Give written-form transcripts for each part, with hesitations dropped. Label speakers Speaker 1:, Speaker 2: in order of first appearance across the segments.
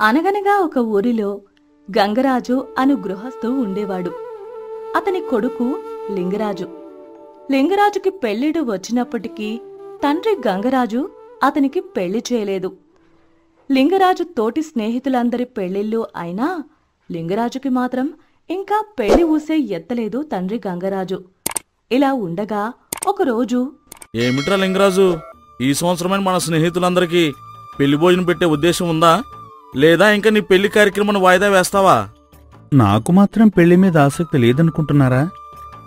Speaker 1: అనగనగా ఒక ఊరిలో గంగరాజు అను గృహస్థు ఉండేవాడు. అతని కొడుకు లింగరాజు. లింగరాజుకి పెళ్ళిడు వచ్చినప్పటికీ తండ్రి గంగరాజు అతనికి పెళ్లి చేయలేదు. లింగరాజు తోటి స్నేహితులందరి పెళ్లిళ్ళు అయినా లింగరాజుకి మాత్రం ఇంకా పెళ్లి ఊసే ఎత్తలేదు తండ్రి గంగరాజు. ఇలా ఉండగా ఒకరోజు,
Speaker 2: ఏమిట్రా లింగరాజు, ఈ సంవత్సరమైన మన స్నేహితులందరికీ పెళ్లి భోజనం పెట్టే ఉద్దేశం ఉందా, లేదా ఇంకా నీ పెళ్లి కార్యక్రమం వాయిదా వేస్తావా?
Speaker 3: నాకు మాత్రం పెళ్లి మీద ఆసక్తి లేదనుకుంటున్నారా?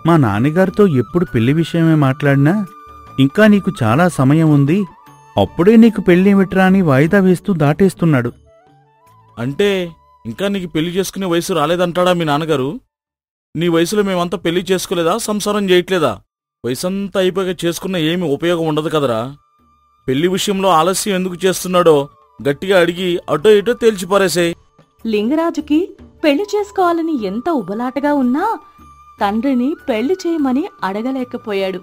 Speaker 3: మా నాన్నగారితో ఎప్పుడు పెళ్లి విషయమే మాట్లాడినా ఇంకా నీకు చాలా సమయం ఉంది, అప్పుడే నీకు పెళ్ళేమిట్రా అని వాయిదా వేస్తూ దాటేస్తున్నాడు.
Speaker 2: అంటే ఇంకా నీకు పెళ్లి చేసుకునే వయసు రాలేదంటాడా మీ నాన్నగారు? నీ వయసులో మేమంతా పెళ్లి చేసుకోలేదా, సంసారం చేయట్లేదా? వయసంతా అయిపోయాక చేసుకున్న ఏమి ఉపయోగం ఉండదు కదరా. పెళ్లి విషయంలో ఆలస్యం ఎందుకు చేస్తున్నాడో గట్టిగా అడిగి అటో ఇటో తేల్చిపారేసే.
Speaker 1: లింగరాజుకి పెళ్లి చేసుకోవాలని ఎంత ఉబలాటగా ఉన్నా తండ్రిని పెళ్లి చేయమని అడగలేకపోయాడు.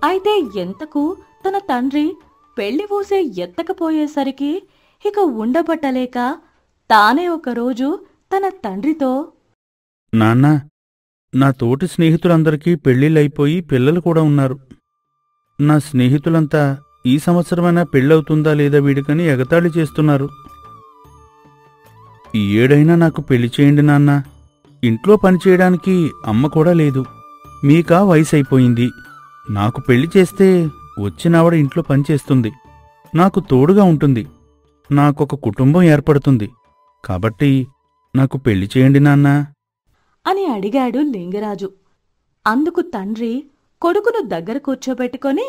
Speaker 1: అయితే ఎంతకు తన తండ్రి పెళ్లి ఊసే ఎత్తకపోయేసరికి ఇక ఉండబట్టలేక తానే ఒకరోజు తన తండ్రితో,
Speaker 3: నాన్నా, నా తోటి స్నేహితులందరికీ పెళ్ళిళ్ళైపోయి పిల్లలు కూడా ఉన్నారు. నా స్నేహితులంతా ఈ సంవత్సరమైనా పెళ్ళవుతుందా లేదా వీడికని ఎగతాళి చేస్తున్నారు. ఈ ఏడైనా నాకు పెళ్లి చేయండి నాన్నా. ఇంట్లో పనిచేయడానికి అమ్మ కూడా లేదు. మీకా వయసైపోయింది. నాకు పెళ్లి చేస్తే వచ్చినావిడ ఇంట్లో పనిచేస్తుంది, నాకు తోడుగా ఉంటుంది, నాకొక కుటుంబం ఏర్పడుతుంది. కాబట్టి నాకు పెళ్లి చేయండి నాన్నా
Speaker 1: అని అడిగాడు లింగరాజు. అందుకు తండ్రి కొడుకును దగ్గర కూర్చోబెట్టుకొని,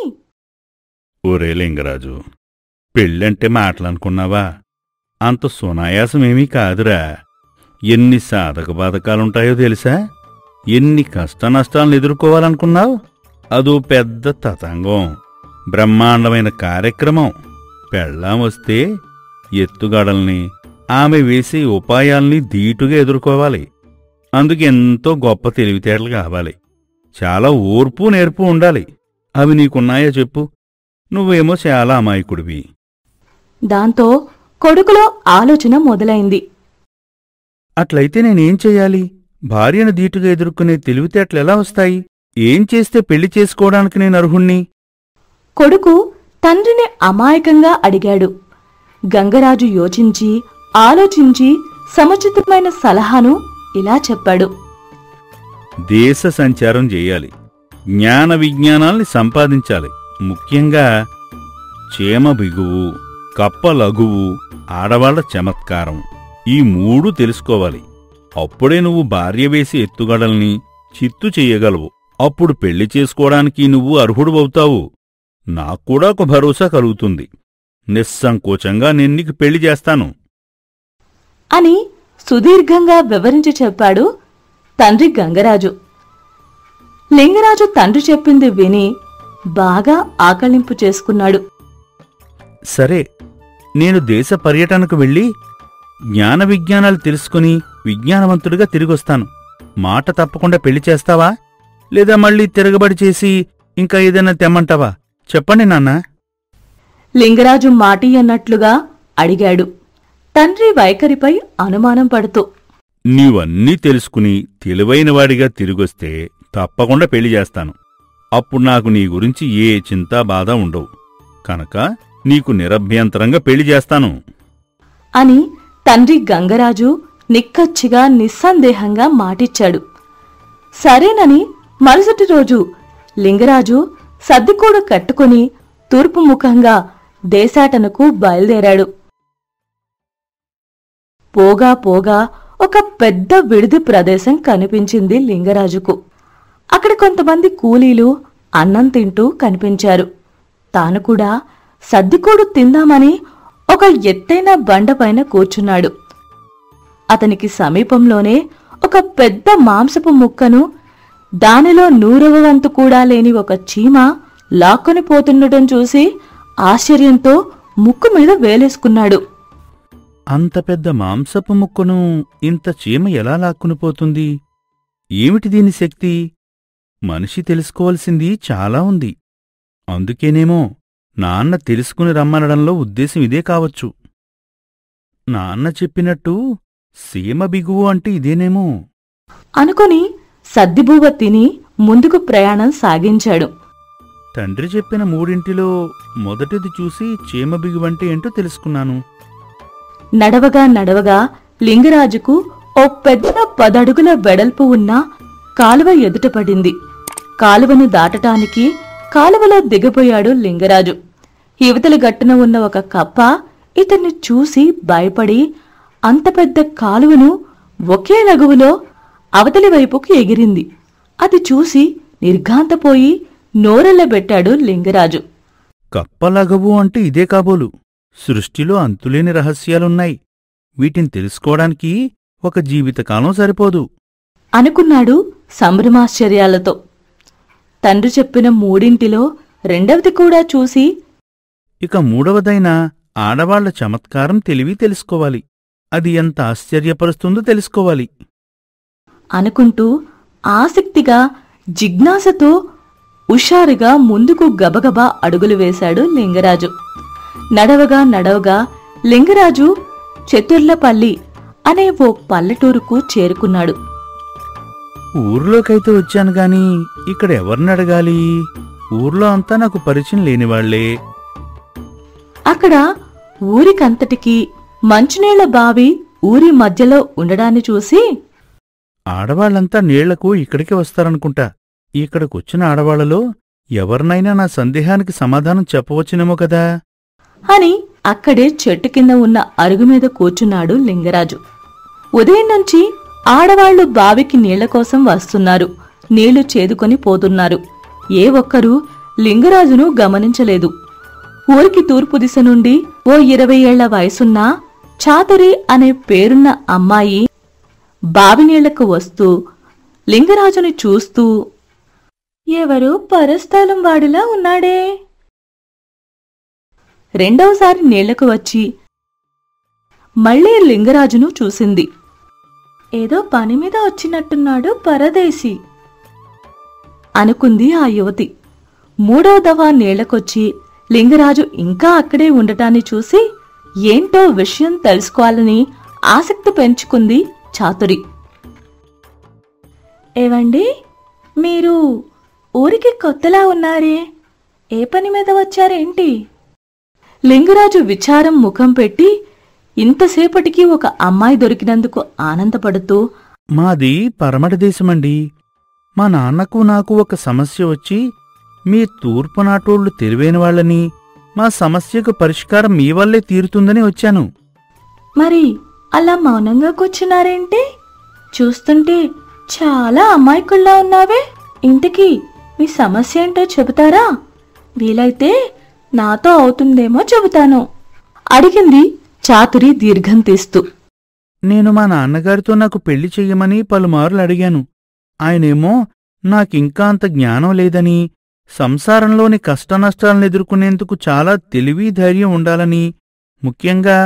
Speaker 3: ఒరే లింగరాజు, పెళ్ళంటే మాటలనుకున్నావా? అంత సునాయాసమేమీ కాదురా. ఎన్ని సాధక బాధకాలుంటాయో తెలుసా? ఎన్ని కష్టనష్టాలను ఎదుర్కోవాలనుకున్నావు? అదో పెద్ద తతంగం, బ్రహ్మాండమైన కార్యక్రమం. పెళ్ళాం వస్తే ఎత్తుగడల్ని, ఆమె వేసే ఉపాయాల్ని ధీటుగా ఎదుర్కోవాలి. అందుకెంతో గొప్ప తెలివితేటలు కావాలి. చాలా ఓర్పు నేర్పు ఉండాలి. అవి నీకున్నాయో చెప్పు? నువ్వేమో చాలా అమాయకుడివి.
Speaker 1: దాంతో కొడుకులో ఆలోచన మొదలైంది.
Speaker 3: అట్లయితే నేనేం చెయ్యాలి? భార్యను ధీటుగా ఎదుర్కొనే తెలివితేటలెలా వస్తాయి? ఏం చేస్తే పెళ్లి చేసుకోవడానికి నేను అర్హుణ్ణి?
Speaker 1: కొడుకు తండ్రిని అమాయకంగా అడిగాడు. గంగరాజు యోచించి ఆలోచించి సముచితమైన సలహాను ఇలా చెప్పాడు.
Speaker 3: దేశ సంచారం చెయ్యాలి, జ్ఞాన విజ్ఞానాల్ని సంపాదించాలి. ముఖ్యంగా చేమ బిగువు, కప్ప లఘువు, ఆడవాళ్ల చమత్కారం, ఈ మూడు తెలుసుకోవాలి. అప్పుడే నువ్వు భార్య వేసి ఎత్తుగడల్ని చిత్తు చెయ్యగలవు. అప్పుడు పెళ్లి చేసుకోవడానికి నువ్వు అర్హుడువవుతావు. నాక్కూడా ఒక భరోసా కలుగుతుంది. నిస్సంకోచంగా నేను నీకు పెళ్లి చేస్తాను
Speaker 1: అని సుదీర్ఘంగా వివరించి చెప్పాడు తండ్రి గంగరాజు. లింగరాజు తండ్రి చెప్పింది విని బాగా ఆకళింపు చేసుకున్నాడు.
Speaker 3: సరే, నేను దేశ పర్యటనకు వెళ్ళి జ్ఞాన విజ్ఞానాలు తెలుసుకుని విజ్ఞానవంతుడిగా తిరిగొస్తాను. మాట తప్పకుండా పెళ్లి చేస్తావా, లేదా మళ్ళీ తిరగబడి చేసి ఇంకా ఏదైనా తెమ్మంటావా? చెప్పండి నాన్నా.
Speaker 1: లింగరాజు మాటి అన్నట్లుగా అడిగాడు, తండ్రి వైఖరిపై అనుమానం పడుతూ.
Speaker 3: నీవన్నీ తెలుసుకుని తెలివైనవాడిగా తిరిగొస్తే తప్పకుండా పెళ్లి చేస్తాను. అప్పుడు నాకు నీ గురించి ఏ చింతా బాధ ఉండవు. కనుక నీకు నిరభ్యంతరంగా పెళ్లి చేస్తాను
Speaker 1: అని తండ్రి గంగరాజు నిక్కచ్చిగా నిస్సందేహంగా మాటిచ్చాడు. సరేనని మరుసటి రోజు లింగరాజు సద్దికూడు కట్టుకుని తూర్పు ముఖంగా దేశాటనకు బయలుదేరాడు. పోగా పోగా ఒక పెద్ద విడిది ప్రదేశం కనిపించింది లింగరాజుకు. అక్కడ కొంతమంది కూలీలు అన్నం తింటూ కనిపించారు. తాను కూడా సద్దికూడు తిందామని ఒక ఎత్తైన బండపైన కూర్చున్నాడు. అతనికి సమీపంలోనే ఒక పెద్ద మాంసపు ముక్కను, దానిలో 100వ వంతు కూడా లేని ఒక చీమ లాక్కొని పోతుండటం చూసి ఆశ్చర్యంతో ముక్కు మీద వేలేసుకున్నాడు.
Speaker 3: అంత పెద్ద మాంసపు ముక్కను ఇంత చీమ ఎలా లాక్కునిపోతుంది? ఏమిటి దీని శక్తి? మనిషి తెలుసుకోవలసింది చాలా ఉంది. అందుకేనేమో నాన్న తెలుసుకుని రమ్మనడంలో ఉద్దేశం ఇదే కావచ్చు. నాన్న చెప్పినట్టు సీమ బిగువు అంటే ఇదేనేమో
Speaker 1: అనుకుని సద్దిబువ్వ తిని ముందుకు ప్రయాణం సాగించాడు.
Speaker 3: తండ్రి చెప్పిన మూడింటిలో మొదటిది చూసి చీమ బిగువంటే ఏంటో తెలుసుకున్నాను.
Speaker 1: నడవగా నడవగా లింగరాజుకు ఓ పెద్ద 10 అడుగుల వెడల్పు ఉన్న కాలువ ఎదుటపడింది. కాలువను దాటటానికి కాలువలో దిగబోయాడు లింగరాజు. యువతలి గట్టున ఉన్న ఒక కప్ప ఇతన్ని చూసి భయపడి అంత పెద్ద కాలువను ఒకే లగువులో అవతలి వైపుకు ఎగిరింది. అది చూసి నిర్ఘాంతపోయి నోరెళ్లబెట్టాడు లింగరాజు.
Speaker 3: కప్పలగవు అంటే ఇదే కాబోలు. సృష్టిలో అంతులేని రహస్యాలున్నాయి. వీటిని తెలుసుకోవడానికి ఒక జీవితకాలం సరిపోదు
Speaker 1: అనుకున్నాడు సంభ్రమాశ్చర్యాలతో. తండ్రి చెప్పిన మూడింటిలో రెండవది కూడా చూసి
Speaker 3: ఇక మూడవదైనా ఆడవాళ్ల చమత్కారం తెలివి తెలుసుకోవాలి. అది ఎంత ఆశ్చర్యపరుస్తుందో తెలుసుకోవాలి
Speaker 1: అనుకుంటూ ఆసక్తిగా జిజ్ఞాసతో హుషారుగా ముందుకు గబగబా అడుగులు వేశాడు లింగరాజు. నడవగా నడవగా లింగరాజు చతుర్లపల్లి అనే ఓ పల్లెటూరుకు చేరుకున్నాడు.
Speaker 3: ఊర్లోకైతే వచ్చాను గాని ఇక్కడ ఎవరిని అడగాలి? ఊర్లో అంతా నాకు పరిచయం లేనివాళ్లే.
Speaker 1: అక్కడ ఊరికంతటికీ మంచినీళ్ల బావి ఊరి మధ్యలో ఉండడాన్ని చూసి
Speaker 3: ఆడవాళ్లంతా నీళ్లకు ఇక్కడికే వస్తారనుకుంటా. ఇక్కడికొచ్చిన ఆడవాళ్లలో ఎవరినైనా నా సందేహానికి సమాధానం చెప్పవచ్చునేమో కదా
Speaker 1: అని అక్కడే చెట్టు కింద ఉన్న అరుగుమీద కూర్చున్నాడు లింగరాజు. ఉదయం నుంచి ఆడవాళ్లు బావికి నీళ్ల కోసం వస్తున్నారు, నీళ్లు చేదుకొని పోతున్నారు. ఏ ఒక్కరూ లింగరాజును గమనించలేదు. ఊరికి తూర్పు దిశ నుండి ఓ 20 ఏళ్ల వయసున్న చాతురి అనే పేరున్న అమ్మాయి బావి నీళ్లకు వస్తూ లింగరాజుని చూస్తూ ఎవరు పరస్థలం వాడిలా ఉన్నాడే. రెండవసారి నీళ్లకు వచ్చి మళ్లీ లింగరాజును చూసింది. ఏదో పని మీద వచ్చినట్టున్నాడు పరదేశి అనుకుంది ఆ యువతి. మూడవ దఫా నీళ్లకొచ్చి లింగరాజు ఇంకా అక్కడే ఉండటాన్ని చూసి ఏంటో విషయం తెలుసుకోవాలని ఆసక్తి పెంచుకుంది చాతురి. ఏవండి, మీరు ఊరికి కొత్తలా ఉన్నారే, ఏ పని మీద వచ్చారేంటి? లింగరాజు విచారం ముఖం పెట్టి ఇంతసేపటికి ఒక అమ్మాయి దొరికినందుకు ఆనందపడుతూ
Speaker 3: మాది పరమటి దేశమండి. మా నాన్నకు నాకు ఒక సమస్య వచ్చి మీ తూర్పునాటోళ్లు తెలివైన వాళ్ళని, మా సమస్యకు పరిష్కారం మీ వల్లే తీరుతుందని వచ్చాను.
Speaker 1: మరి అలా మౌనంగా కూర్చున్నారేంటి? చూస్తుంటే చాలా అమాయకుల్లా ఉన్నావే. ఇంతకీ మీ సమస్య ఏంటో చెబుతారా? వీలైతే నాతో అవుతుందేమో చెబుతాను అడిగింది చాతురి దీర్ఘం తీస్తూ.
Speaker 3: నేను మా నాన్నగారితో నాకు పెళ్లి చెయ్యమని పలుమార్లు అడిగాను. ఆయనేమో నాకింకా అంత జ్ఞానం లేదని, సంసారంలోని కష్టనష్టాలను ఎదుర్కొనేందుకు చాలా తెలివి ధైర్యం ఉండాలని, ముఖ్యంగా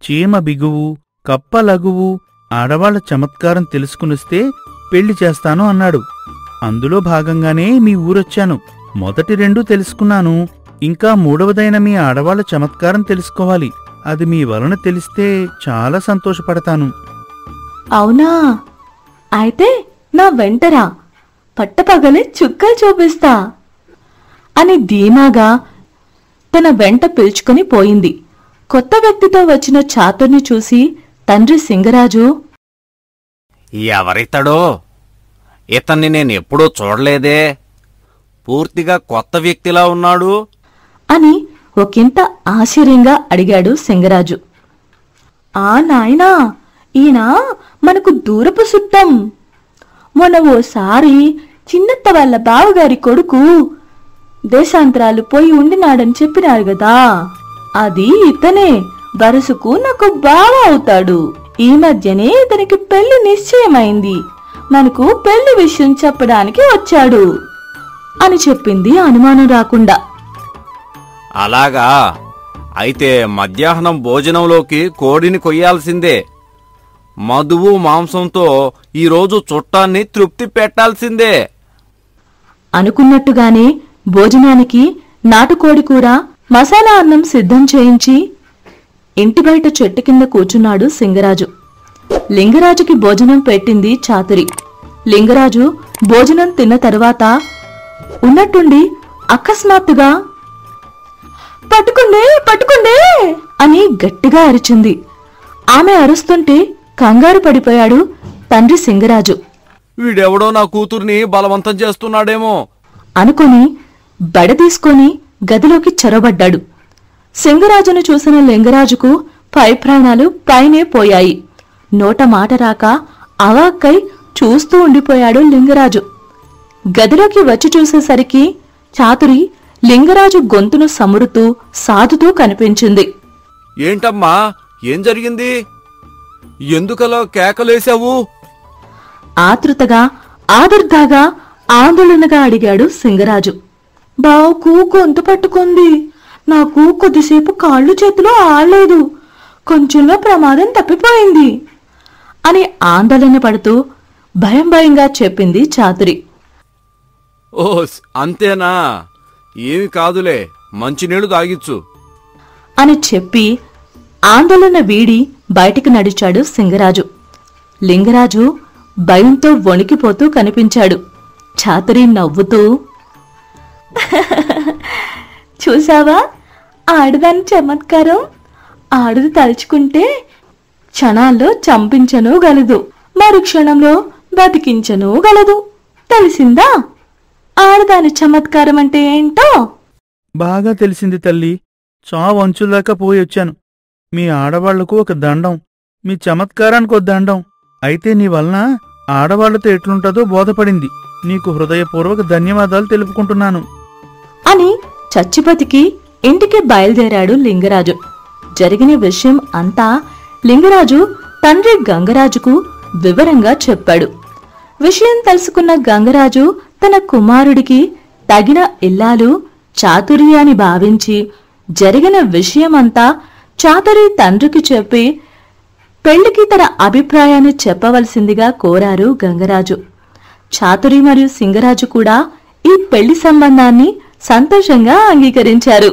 Speaker 3: చీమ బిగువు, కప్ప లగువు, ఆడవాళ్ల చమత్కారం తెలుసుకునిస్తే పెళ్లి చేస్తాను అన్నాడు. అందులో భాగంగానే మీ ఊరొచ్చాను. మొదటి 2 తెలుసుకున్నాను. ఇంకా మూడవదైన మీ ఆడవాళ్ల చమత్కారం తెలుసుకోవాలి. అది మీ వలన తెలిస్తే చాలా సంతోషపడతాను.
Speaker 1: అవునా? అయితే నా వెంటరా, పట్టపగలే చుక్కలు చూపిస్తా అని ధీమాగా తన వెంట పిలుచుకుని పోయింది. కొత్త వ్యక్తితో వచ్చిన చాతుర్ని చూసి తండ్రి సింగరాజు,
Speaker 4: ఎవరితడో? ఇతన్ని నేనెప్పుడూ చూడలేదే. పూర్తిగా కొత్త వ్యక్తిలా ఉన్నాడు
Speaker 1: అని ఒకంత ఆశ్చర్యంగా అడిగాడు సింగరాజు. ఆ నాయనా, ఈయన మనకు దూరపు సుట్టం. మొన్న ఓసారి చిన్నత్త వాళ్ళ బావగారి కొడుకు దేశాంతరాలు పోయి ఉండినాడని చెప్పినారు గదా, అది ఇతనే. వరుసకు నాకు బావ అవుతాడు. ఈ మధ్యనే ఇతనికి పెళ్లి నిశ్చయమైంది. మనకు పెళ్లి విషయం చెప్పడానికి వచ్చాడు అని చెప్పింది అనుమానం రాకుండా.
Speaker 4: అలాగా? అయితే మధ్యాహ్నం భోజనంలోకి కోడిని కొయ్యాల్సిందే. మధువు మాంసంతో ఈరోజు చుట్టాన్ని తృప్తి పెట్టాల్సిందే
Speaker 1: అనుకున్నట్టుగానే భోజనానికి నాటుకోడి కూర మసాలా అన్నం సిద్ధం చేయించి ఇంటి బయట చెట్టు కింద కూర్చున్నాడు సింగరాజు. లింగరాజుకి భోజనం పెట్టింది చాతురి. లింగరాజు భోజనం తిన్న తరువాత ఉన్నట్టుండి అకస్మాత్తుగా పట్టుకుండే పట్టుకుండే అని గట్టిగా అరిచింది. ఆమె అరుస్తుంటే కంగారు పడిపోయాడు తండ్రి సింగరాజు.
Speaker 4: వీడెవడో నా కూతుర్ని బలవంతం చేస్తున్నాడేమో
Speaker 1: అనుకుని బడ తీసుకొని గదిలోకి చొరబడ్డాడు. సింగరాజును చూసిన లింగరాజుకు పై ప్రాణాలు పైనే పోయాయి. నోట మాట రాక అవాక్కై చూస్తూ ఉండిపోయాడు లింగరాజు. గదిలోకి వచ్చి చూసేసరికి చాతురి లింగరాజు గొంతును సమురుతూ సాదుతూ కనిపించింది.
Speaker 4: ఏంటమ్మా, ఏం జరిగింది? ఎందుకలా కేకలేశావు?
Speaker 1: ఆతృతగా ఆదుర్దాగా ఆందోళనగా అడిగాడు సింగరాజు. బావుకు గొంతు పట్టుకుంది. నాకు కొద్దిసేపు కాళ్ళు చేతులు ఆడలేదు. కొంచెంలో ప్రమాదం తప్పిపోయింది అని ఆందోళన పడుతూ భయం భయంగా చెప్పింది చాతురి.
Speaker 4: ఓస్, అంతేనా? ఏమి కాదులే, మంచినీళ్లు తాగిచ్చు
Speaker 1: అని చెప్పి ఆందోళన వీడి బయటికి నడిచాడు సింగరాజు. లింగరాజు భయంతో వణికిపోతూ కనిపించాడు. చాతురి నవ్వుతూ, చూసావా ఆడదాని చమత్కారం? ఆడది తలుచుకుంటే క్షణాల్లో చంపించను గలదు, మరు క్షణంలో బతికించను గలదు. తెలిసిందా ఆడదాని చమత్కారం అంటే ఏంటో?
Speaker 3: బాగా తెలిసింది తల్లి. చావంచుదాకా పోయొచ్చాను. మీ ఆడవాళ్లకు ఒక దండం, మీ చమత్కారానికి ఒక దండం. అయితే నీ వలన ఆడవాళ్లతో ఎట్లుంటదో బోధపడింది. నీకు హృదయపూర్వక ధన్యవాదాలు తెలుపుకుంటున్నాను
Speaker 1: అని చచ్చిపతికి ఇంటికి బయలుదేరాడు లింగరాజు. జరిగిన విషయం అంతా లింగరాజు తండ్రి గంగరాజుకు వివరంగా చెప్పాడు. విషయం తెలుసుకున్న గంగరాజు తన కుమారుడికి తగిన ఇల్లాలు చాతురి అని భావించి జరిగిన విషయమంతా చాతురి తండ్రికి చెప్పి పెళ్లికి తన అభిప్రాయాన్ని చెప్పవలసిందిగా కోరారు గంగరాజు. చాతురి మరియు సింగరాజు కూడా ఈ పెళ్లి సంబంధాన్ని సంతోషంగా అంగీకరించారు.